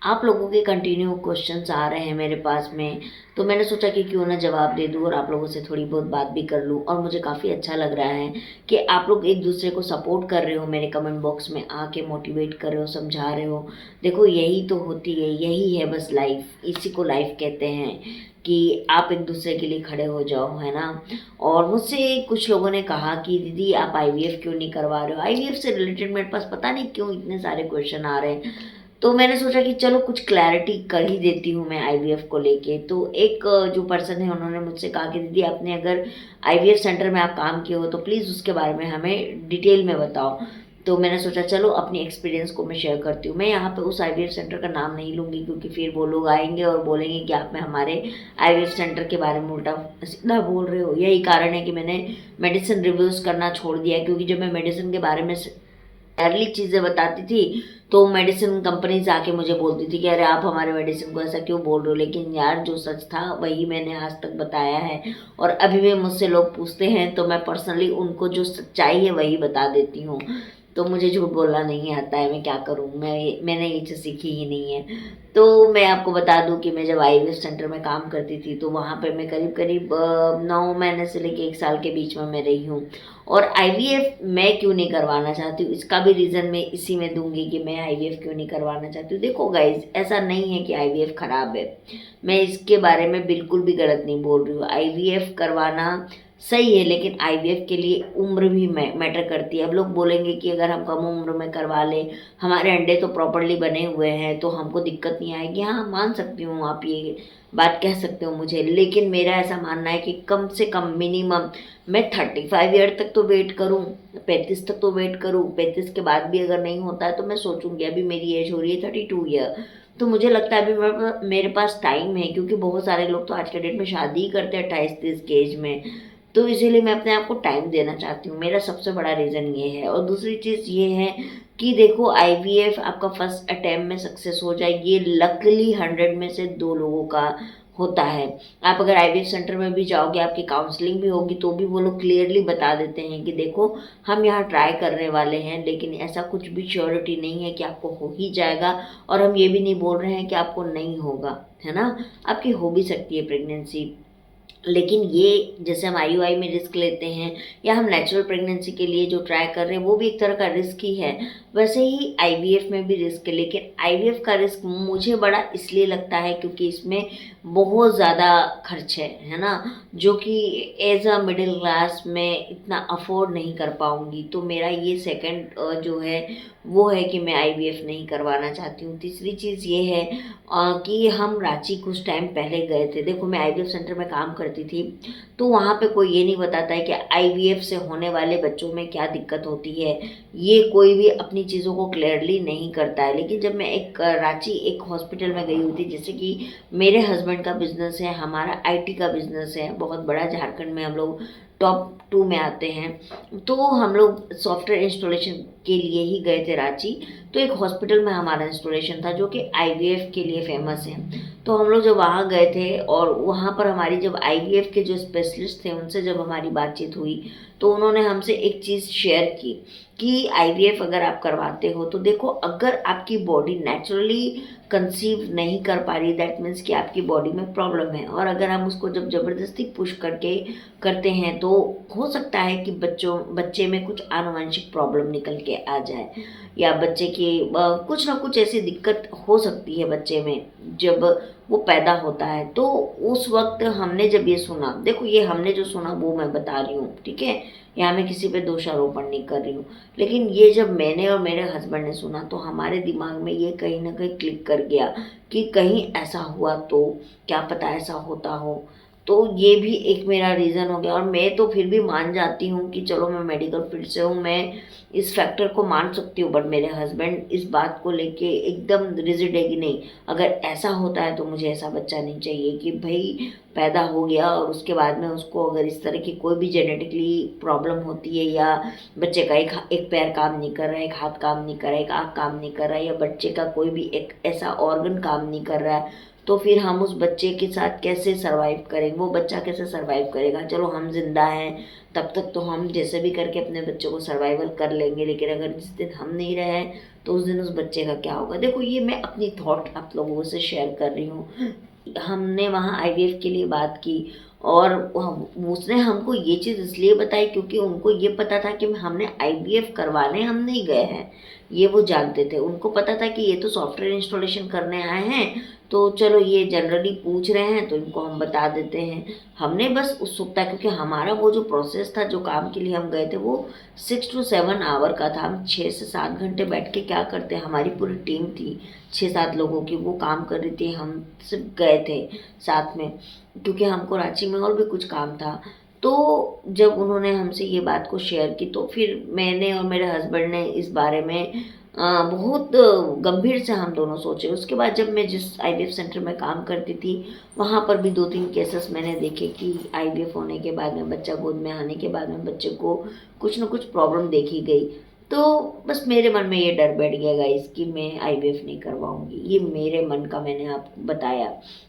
आप लोगों के कंटिन्यू क्वेश्चंस आ रहे हैं मेरे पास में, तो मैंने सोचा कि क्यों ना जवाब दे दूँ और आप लोगों से थोड़ी बहुत बात भी कर लूँ। और मुझे काफ़ी अच्छा लग रहा है कि आप लोग एक दूसरे को सपोर्ट कर रहे हो, मेरे कमेंट बॉक्स में आके मोटिवेट कर रहे हो, समझा रहे हो। देखो यही तो होती है, यही है बस लाइफ, इसी को लाइफ कहते हैं कि आप एक दूसरे के लिए खड़े हो जाओ, है ना। और मुझसे कुछ लोगों ने कहा कि दीदी आप आईवीएफ क्यों नहीं करवा रहे हो। आईवीएफ से रिलेटेड मेरे पास पता नहीं क्यों इतने सारे क्वेश्चन आ रहे हैं, तो मैंने सोचा कि चलो कुछ क्लैरिटी कर ही देती हूँ मैं आईवीएफ को लेके। तो एक जो पर्सन है उन्होंने मुझसे कहा कि दीदी आपने अगर आईवीएफ सेंटर में आप काम किए हो तो प्लीज़ उसके बारे में हमें डिटेल में बताओ। तो मैंने सोचा चलो अपनी एक्सपीरियंस को मैं शेयर करती हूँ। मैं यहाँ पे उस आईवीएफ सेंटर का नाम नहीं लूँगी, क्योंकि फिर वो लोग आएंगे और बोलेंगे कि आप में हमारे आईवीएफ सेंटर के बारे में उल्टा सीधा बोल रहे हो। यही कारण है कि मैंने मेडिसिन रिव्यूज़ करना छोड़ दिया, क्योंकि जब मैं मेडिसिन के बारे में अर्ली चीज़ें बताती थी तो मेडिसिन कंपनीज आके मुझे बोलती थी कि अरे आप हमारे मेडिसिन को ऐसा क्यों बोल रहे हो। लेकिन यार जो सच था वही मैंने आज तक बताया है, और अभी भी मुझसे लोग पूछते हैं तो मैं पर्सनली उनको जो सच्चाई है वही बता देती हूँ। तो मुझे झूठ बोलना नहीं आता है, मैं क्या करूँ, मैंने ये चीज़ सीखी ही नहीं है। तो मैं आपको बता दूं कि मैं जब आईवीएफ सेंटर में काम करती थी तो वहाँ पे मैं करीब करीब 9 महीने से लेके 1 साल के बीच में मैं रही हूँ। और आईवीएफ मैं क्यों नहीं करवाना चाहती हूँ, इसका भी रीज़न मैं इसी में दूंगी कि मैं आईवीएफ क्यों नहीं करवाना चाहती हूँ। देखो गाइज, ऐसा नहीं है कि आईवीएफ खराब है, मैं इसके बारे में बिल्कुल भी गलत नहीं बोल रही हूँ। आईवीएफ करवाना सही है, लेकिन आईवीएफ के लिए उम्र भी मैटर करती है। अब लोग बोलेंगे कि अगर हम कम उम्र में करवा लें, हमारे अंडे तो प्रॉपरली बने हुए हैं तो हमको दिक्कत नहीं आएगी। हाँ, मान सकती हूँ, आप ये बात कह सकते हो मुझे, लेकिन मेरा ऐसा मानना है कि कम से कम मिनिमम मैं 35 ईयर तक तो वेट करूँ, 35 तक तो वेट करूँ। 35 के बाद भी अगर नहीं होता है तो मैं सोचूंगी, अभी मेरी एज हो रही है 32 ईयर, तो मुझे लगता है अभी मेरे पास टाइम है। क्योंकि बहुत सारे लोग तो आज के डेट में शादी ही करते हैं 28-30 के एज में। तो इसीलिए मैं अपने आप को टाइम देना चाहती हूँ, मेरा सबसे बड़ा रीज़न ये है। और दूसरी चीज़ ये है कि देखो आईवीएफ आपका फर्स्ट अटेम्प्ट में सक्सेस हो जाए, ये लकली 100 में से 2 लोगों का होता है। आप अगर आईवीएफ सेंटर में भी जाओगे, आपकी काउंसलिंग भी होगी, तो भी वो लोग क्लियरली बता देते हैं कि देखो हम यहाँ ट्राई करने वाले हैं, लेकिन ऐसा कुछ भी श्योरिटी नहीं है कि आपको हो ही जाएगा। और हम ये भी नहीं बोल रहे हैं कि आपको नहीं होगा, है ना। आपकी हो भी सकती है प्रेगनेंसी, लेकिन ये जैसे हम आईयूआई में रिस्क लेते हैं या हम नेचुरल प्रेगनेंसी के लिए जो ट्राई कर रहे हैं वो भी एक तरह का रिस्क ही है, वैसे ही आईवीएफ में भी रिस्क है। लेकिन आईवीएफ का रिस्क मुझे बड़ा इसलिए लगता है क्योंकि इसमें बहुत ज़्यादा खर्च है ना, जो कि एज अ मिडिल क्लास में इतना अफोर्ड नहीं कर पाऊँगी। तो मेरा ये सेकंड जो है वो है कि मैं आईवीएफ नहीं करवाना चाहती हूँ। तीसरी चीज़ ये है कि हम रांची कुछ टाइम पहले गए थे। देखो मैं आईवीएफ सेंटर में काम करती थी, तो वहाँ पे कोई ये नहीं बताता है कि आईवीएफ से होने वाले बच्चों में क्या दिक्कत होती है, ये कोई भी अपनी चीज़ों को क्लियरली नहीं करता है। लेकिन जब मैं एक रांची एक हॉस्पिटल में गई हुई थी, जैसे कि मेरे हस्बैंड का बिजनेस है, हमारा आईटी का बिजनेस है बहुत बड़ा, झारखंड में हम लोग टॉप 2 में आते हैं। तो हम लोग सॉफ्टवेयर इंस्टॉलेशन के लिए ही गए थे रांची। तो एक हॉस्पिटल में हमारा इंस्टॉलेशन था जो कि आईवीएफ के लिए फेमस है। तो हम लोग जब वहाँ गए थे और वहाँ पर हमारी जब आईवीएफ के जो स्पेशलिस्ट थे उनसे जब हमारी बातचीत हुई, तो उन्होंने हमसे एक चीज़ शेयर की कि आईवीएफ अगर आप करवाते हो तो देखो, अगर आपकी बॉडी नेचुरली कंसीव नहीं कर पा रही, दैट मीन्स कि आपकी बॉडी में प्रॉब्लम है। और अगर हम उसको जब ज़बरदस्ती पुश करके करते हैं तो हो सकता है कि बच्चे में कुछ आनुवंशिक प्रॉब्लम निकल के आ जाए, या बच्चे की कुछ ना कुछ ऐसी दिक्कत हो सकती है बच्चे में जब वो पैदा होता है। तो उस वक्त हमने जब ये सुना, देखो ये हमने जो सुना वो मैं बता रही हूँ, ठीक है, यहाँ मैं किसी पे दोषारोपण नहीं कर रही हूँ। लेकिन ये जब मैंने और मेरे हस्बैंड ने सुना तो हमारे दिमाग में ये कहीं ना कहीं क्लिक कर गया कि कहीं ऐसा हुआ तो, क्या पता ऐसा होता हो। तो ये भी एक मेरा रीज़न हो गया। और मैं तो फिर भी मान जाती हूँ कि चलो मैं मेडिकल फील्ड से हूँ, मैं इस फैक्टर को मान सकती हूँ, बट मेरे हस्बैंड इस बात को लेके एकदम रिजिड है कि नहीं, अगर ऐसा होता है तो मुझे ऐसा बच्चा नहीं चाहिए कि भाई पैदा हो गया और उसके बाद में उसको अगर इस तरह की कोई भी जेनेटिकली प्रॉब्लम होती है, या बच्चे का एक पैर काम नहीं कर रहा है, एक हाथ काम नहीं कर रहा है, एक आँख काम नहीं कर रहा है, या बच्चे का कोई भी एक ऐसा ऑर्गन काम नहीं कर रहा है, तो फिर हम उस बच्चे के साथ कैसे सर्वाइव करेंगे, वो बच्चा कैसे सर्वाइव करेगा। चलो हम जिंदा हैं तब तक तो हम जैसे भी करके अपने बच्चों को सर्वाइवल कर लेंगे, लेकिन अगर जिस दिन हम नहीं रहे तो उस दिन उस बच्चे का क्या होगा। देखो ये मैं अपनी थॉट आप लोगों से शेयर कर रही हूँ। हमने वहाँ आईवीएफ के लिए बात की और उसने हमको ये चीज़ इसलिए बताई क्योंकि उनको ये पता था कि हमने आईवीएफ करवाने हम नहीं गए हैं, ये वो जानते थे। उनको पता था कि ये तो सॉफ्टवेयर इंस्टॉलेशन करने आए हैं, तो चलो ये जनरली पूछ रहे हैं तो इनको हम बता देते हैं। हमने बस उत्सुकता, क्योंकि हमारा वो जो प्रोसेस था, जो काम के लिए हम गए थे, वो 6 to 7 आवर का था। हम 6 से 7 घंटे बैठ के क्या करते हैं, हमारी पूरी टीम थी 6-7 लोगों की, वो काम कर रही थी, हम सिर्फ गए थे साथ में, क्योंकि हमको रांची में और भी कुछ काम था। तो जब उन्होंने हमसे ये बात को शेयर की तो फिर मैंने और मेरे हस्बैंड ने इस बारे में बहुत गंभीर से हम दोनों सोचे। उसके बाद जब मैं जिस आईवीएफ सेंटर में काम करती थी वहाँ पर भी 2-3 केसेस मैंने देखे कि आईवीएफ होने के बाद में, बच्चा गोद में आने के बाद में बच्चे को कुछ ना कुछ प्रॉब्लम देखी गई। तो बस मेरे मन में ये डर बैठ गया गाइस कि मैं आईवीएफ नहीं करवाऊंगी। ये मेरे मन का मैंने आपको बताया।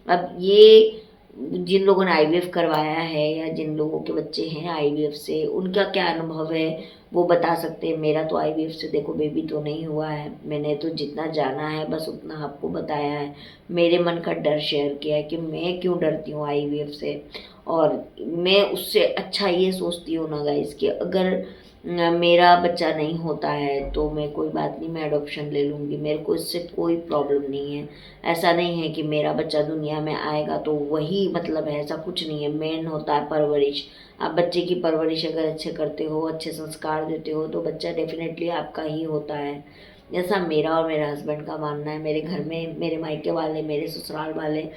अब ये जिन लोगों ने आईवीएफ करवाया है या जिन लोगों के बच्चे हैं आईवीएफ से, उनका क्या अनुभव है वो बता सकते हैं। मेरा तो आईवीएफ से देखो बेबी तो नहीं हुआ है, मैंने तो जितना जाना है बस उतना आपको बताया है। मेरे मन का डर शेयर किया है कि मैं क्यों डरती हूँ आईवीएफ से। और मैं उससे अच्छा ये सोचती हूँ ना गाइस कि अगर मेरा बच्चा नहीं होता है तो मैं कोई बात नहीं, मैं अडॉप्शन ले लूँगी, मेरे को इससे कोई प्रॉब्लम नहीं है। ऐसा नहीं है कि मेरा बच्चा दुनिया में आएगा तो वही मतलब है, ऐसा कुछ नहीं है। मेन होता है परवरिश। आप बच्चे की परवरिश अगर अच्छे करते हो, अच्छे संस्कार देते हो तो बच्चा डेफिनेटली आपका ही होता है। ऐसा मेरा और मेरे हस्बैंड का मानना है। मेरे घर में मेरे मायके वाले, मेरे ससुराल वाले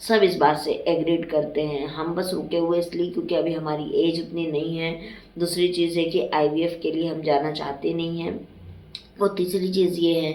सब इस बात से एग्रीड करते हैं। हम बस रुके हुए इसलिए क्योंकि अभी हमारी एज उतनी नहीं है। दूसरी चीज़ है कि आईवीएफ के लिए हम जाना चाहते नहीं हैं। और तीसरी चीज़ ये है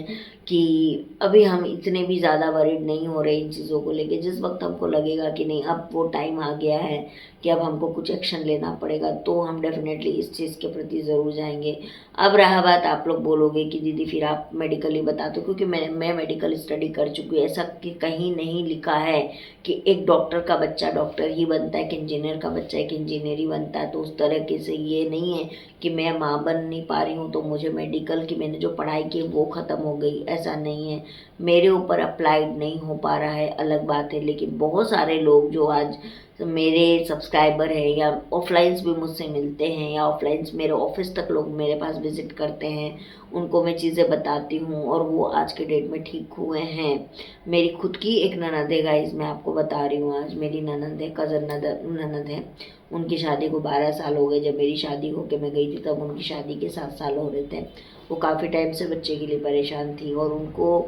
कि अभी हम इतने भी ज़्यादा वरीड नहीं हो रहे इन चीज़ों को लेके। जिस वक्त हमको लगेगा कि नहीं अब वो टाइम आ गया है कि अब हमको कुछ एक्शन लेना पड़ेगा तो हम डेफिनेटली इस चीज़ के प्रति ज़रूर जाएंगे। अब रहा बात, आप लोग बोलोगे कि दीदी फिर आप मेडिकली बता दो, क्योंकि मैं मेडिकल स्टडी कर चुकी हूँ। ऐसा कि कहीं नहीं लिखा है कि एक डॉक्टर का बच्चा डॉक्टर ही बनता है, कि इंजीनियर का बच्चा एक इंजीनियर ही बनता है। तो उस तरीके से ये नहीं है कि मैं माँ बन नहीं पा रही हूँ तो मुझे मेडिकल की मैंने जो पढ़ाई की वो ख़त्म हो गई, ऐसा नहीं है। मेरे ऊपर अप्लाइड नहीं हो पा रहा है अलग बात है, लेकिन बहुत सारे लोग जो आज मेरे सब्सक्राइबर हैं या ऑफलाइंस भी मुझसे मिलते हैं या ऑफलाइंस मेरे ऑफिस तक लोग मेरे पास विजिट करते हैं, उनको मैं चीज़ें बताती हूँ और वो आज के डेट में ठीक हुए हैं। मेरी खुद की एक ननद है गाइस, मैं आपको बता रही हूँ, आज मेरी ननद है, कज़न ननद है। उनकी शादी को 12 साल हो गए। जब मेरी शादी होके मैं गई थी तब उनकी शादी के 7 साल हो रहे थे। वो काफ़ी टाइम से बच्चे के लिए परेशान थी और उनको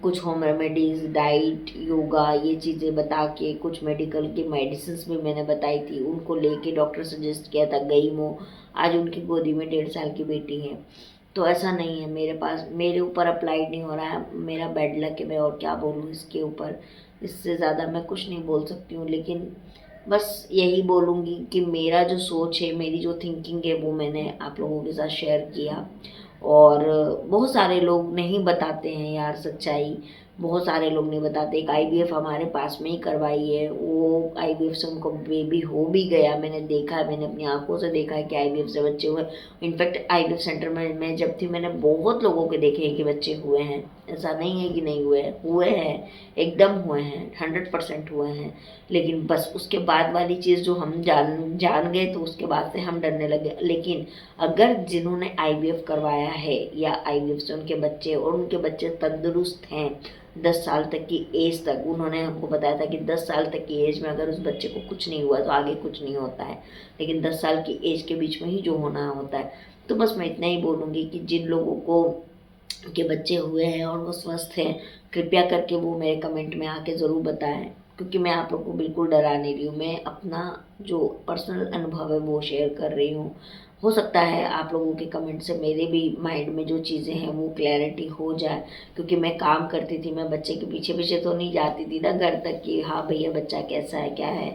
कुछ होम रेमेडीज़, डाइट, योगा ये चीज़ें बता के, कुछ मेडिकल की मेडिसिन्स भी मैंने बताई थी, उनको लेके डॉक्टर सजेस्ट किया था, गई वो। आज उनकी गोदी में 1.5 साल की बेटी है। तो ऐसा नहीं है मेरे पास, मेरे ऊपर अप्लाइड नहीं हो रहा है, मेरा बैड लक है। मैं और क्या बोलूँ इसके ऊपर, इससे ज़्यादा मैं कुछ नहीं बोल सकती हूँ। लेकिन बस यही बोलूँगी कि मेरा जो सोच है, मेरी जो थिंकिंग है वो मैंने आप लोगों के साथ शेयर किया। और बहुत सारे लोग नहीं बताते हैं यार सच्चाई, बहुत सारे लोग नहीं बताते। एक आईवीएफ हमारे पास में ही करवाई है, वो आईवीएफ से उनको बेबी हो भी गया। मैंने देखा है, मैंने अपनी आंखों से देखा है कि आईवीएफ से बच्चे हुए। इनफैक्ट आईवीएफ सेंटर में मैं जब थी मैंने बहुत लोगों के देखे हैं कि बच्चे हुए हैं। ऐसा नहीं है कि नहीं हुए हैं, हुए हैं, एकदम हुए हैं, 100% हुए हैं। लेकिन बस उसके बाद वाली चीज़ जो हम जान गए तो उसके बाद से हम डरने लगे। लेकिन अगर जिन्होंने आईवीएफ करवाया है या आईवीएफ से उनके बच्चे और उनके बच्चे तंदुरुस्त हैं 10 साल तक की एज तक, उन्होंने हमको बताया था कि 10 साल तक की एज में अगर उस बच्चे को कुछ नहीं हुआ तो आगे कुछ नहीं होता है, लेकिन 10 साल की एज के बीच में ही जो होना होता है। तो बस मैं इतना ही बोलूँगी कि जिन लोगों को के बच्चे हुए हैं और वो स्वस्थ हैं, कृपया करके वो मेरे कमेंट में आके ज़रूर बताएं, क्योंकि मैं आप लोग को बिल्कुल डरा नहीं रही हूँ। मैं अपना जो पर्सनल अनुभव है वो शेयर कर रही हूँ। हो सकता है आप लोगों के कमेंट से मेरे भी माइंड में जो चीज़ें हैं वो क्लैरिटी हो जाए, क्योंकि मैं काम करती थी, मैं बच्चे के पीछे पीछे तो नहीं जाती थी ना घर तक कि हाँ भैया बच्चा कैसा है क्या है,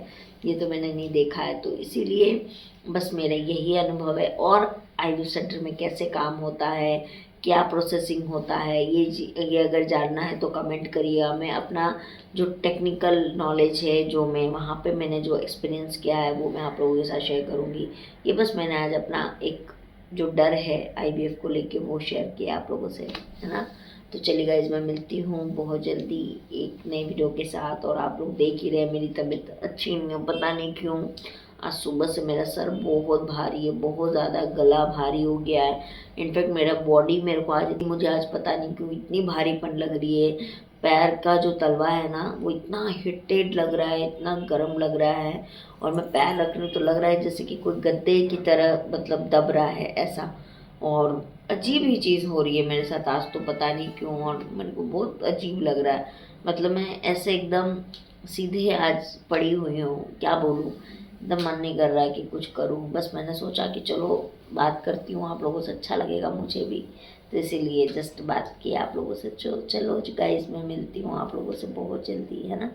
ये तो मैंने नहीं देखा है। तो इसीलिए बस मेरा यही अनुभव है। और आईवीएफ सेंटर में कैसे काम होता है, क्या प्रोसेसिंग होता है, ये अगर जानना है तो कमेंट करिएगा। मैं अपना जो टेक्निकल नॉलेज है, जो मैं वहाँ पे मैंने जो एक्सपीरियंस किया है, वो मैं आप लोगों के साथ शेयर करूँगी। ये बस मैंने आज अपना एक जो डर है आईवीएफ को लेके वो शेयर किया आप लोगों से, है ना। तो चलिए गाइस, मैं मिलती हूँ बहुत जल्दी एक नई वीडियो के साथ। और आप लोग देख ही रहे मेरी तबीयत अच्छी नहीं है, पता नहीं क्यों। आज सुबह से मेरा सर बहुत भारी है, बहुत ज़्यादा गला भारी हो गया है। इनफैक्ट मेरा बॉडी मेरे को आज, मुझे आज पता नहीं क्यों इतनी भारीपन लग रही है। पैर का जो तलवा है ना, वो इतना हीटेड लग रहा है, इतना गर्म लग रहा है। और मैं पैर रख रही हूँ तो लग रहा है जैसे कि कोई गद्दे की तरह मतलब दब रहा है ऐसा। और अजीब ही चीज़ हो रही है मेरे साथ आज, तो पता नहीं क्यों। और मेरे को बहुत अजीब लग रहा है, मतलब मैं ऐसे एकदम सीधे आज पड़ी हुई हूँ, क्या बोलूँ। एकदम मन नहीं कर रहा है कि कुछ करूँ। बस मैंने सोचा कि चलो बात करती हूँ आप लोगों से, अच्छा लगेगा मुझे भी, तो इसीलिए जस्ट बात की आप लोगों से। चलो गाइस, मैं मिलती हूँ आप लोगों से बहुत जल्दी, है ना।